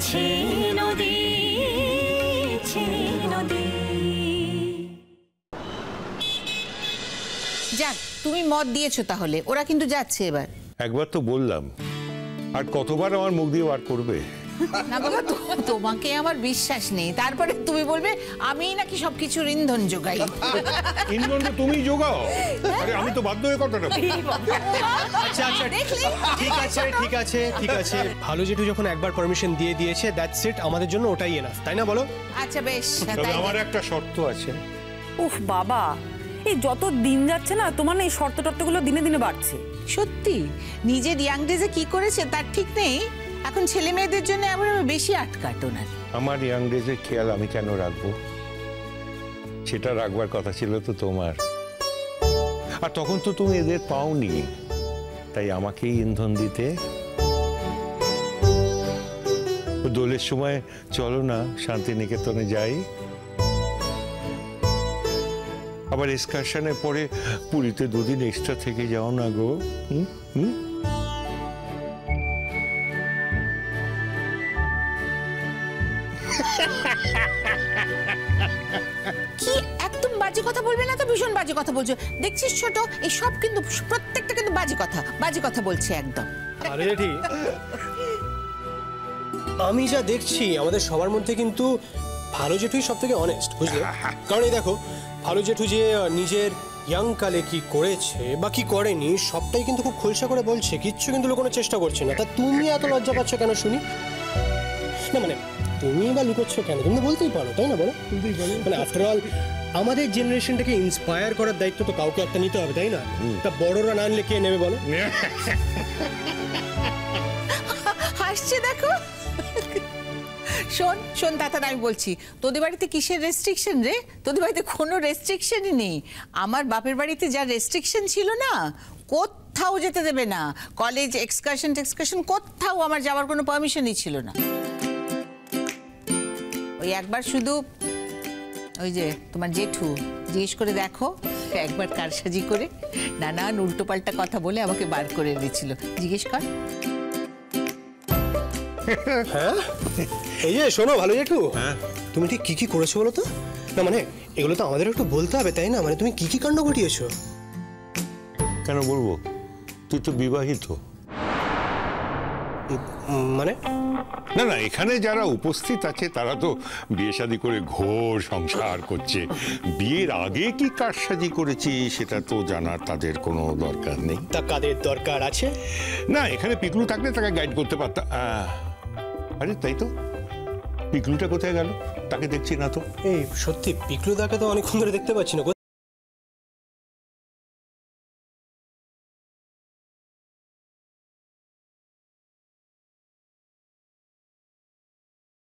নদী নদী। যাক, তুমি মত দিয়েছো তাহলে, ওরা কিন্তু যাচ্ছে এবার। একবার তো বললাম, আর কতবার আমার মুখ দিয়ে বার করবে? না বাবা, তোমাকে আমার বিশ্বাস নেই, তারপরে তুমি বলবে আমি নাকি সবকিছুর ইন্ধন যোগাই। ইন্ধন তো তুমি যোগাও, আরে আমি তো বাধ্য হয়ে কথাটা। আচ্ছা আচ্ছা, ঠিক আছে ঠিক আছে ঠিক আছে, ভালো জেঠু যখন একবার পারমিশন দিয়ে দিয়েছে, দ্যাটস ইট, আমাদের জন্য ওটাই এনাফ, তাই না বলো? আচ্ছা বেশ, তবে আমার একটা শর্ত আছে। উফ বাবা, এই যত দিন যাচ্ছে না তোমার এই শর্ত টর্তগুলো দিনে দিনে বাড়ছে। সত্যি নিজের ইয়াং ডেজে কি করেছে তার ঠিক নেই, এখন ছেলে মেয়েদের জন্য আবার বেশি আটকাট ওনার। আমার ইয়াং ডেজের খেয়াল আমি কেন রাখবো? সেটা রাখবার কথা ছিল তো তোমার, আর তখন তো তুমি এদের পাওনি, তাই আমাকেই ইন্ধন দিতে। দোলের সময় চলো না শান্তিনিকেতনে যাই, আবার এক্সকারশনের পরে পুরীতে দুদিন এক্সট্রা থেকে যাও না গো। কি একদম বাজে কথা বলবে না তো, ভীষণ বাজে কথা বলছো। দেখছিস ছোট, এই সব কিন্তু প্রত্যেকটা কিন্তু বাজে কথা বলছে একদম। আরে ঠিক, আমি যা দেখছি আমাদের সবার মধ্যে কিন্তু ভালো জেঠুই সব থেকে অনেস্ট, বুঝলে? কারণ এই দেখো, ভালো জেঠু যে নিজের ইয়াং কালে কি করেছে বা কি করেনি সবটাই কিন্তু খুব খোলসা করে বলছে, কিচ্ছু কিন্তু লুকোনোর চেষ্টা করছে না। তা তুমি এত লজ্জা পাচ্ছ কেন শুনি? না মানে তুমি বা লুকোচ্ছ কেন? তুমি তো বলতেই পারো, তাই না? বলো, বলতেই পারো। মানে আফটার অল আমাদের জেনারেশনটাকে ইন্সপায়ার করার দায়িত্ব তো কাউকে একটা নিতে হবে, তাই না? তা বড়রা না আনলে কে নেবে বলো? হাসছে দেখো। শোন শোন তাতার, আমি বলছি তোদের বাড়িতে কিসের রেস্ট্রিকশন রে? তোদের বাড়িতে কোনো রেস্ট্রিকশনই নেই। আমার বাপের বাড়িতে যা রেস্ট্রিকশন ছিল না, কোথাও যেতে দেবে না, কলেজ এক্সকারশন কোথাও আমার যাওয়ার কোনো পারমিশনই ছিল না। ওই একবার শুধু ওই যে তোমার জেঠু জিজ্ঞেস করে দেখো, একবার কারসাজি করে নানান উল্টোপাল্টা কথা বলে আমাকে বার করে এনেছিল, জিজ্ঞেস কর। হ্যাঁ, এই যে শোনো ভালো জেঠু, তুমি ঠিক কি কি করেছো বলো তো? না মানে এগুলো তো আমাদের একটু বলতে হবে, তাই না? মানে তুমি কি কি কাণ্ড ঘটিয়েছো? কেন বলবো? তুই তো বিবাহিত। মানে না না, এখানে যারা উপস্থিত আছে তারা তো বিয়ে শাদী করে ঘোর সংসার করছে। বিয়ের আগে কি কারসাজি করেছি সেটা তো জানার তাদের কোনো দরকার নেই। তা কাদের দরকার আছে? না, এখানে পিকলু থাকলে তাকে গাইড করতে পারতাম। আরে তাই তো, পিকলুটা কোথায় গেল? তাকে দেখছি না তো। এই সত্যি পিকলুদাকে তো অনেকক্ষণ ধরে দেখতে পাচ্ছি না,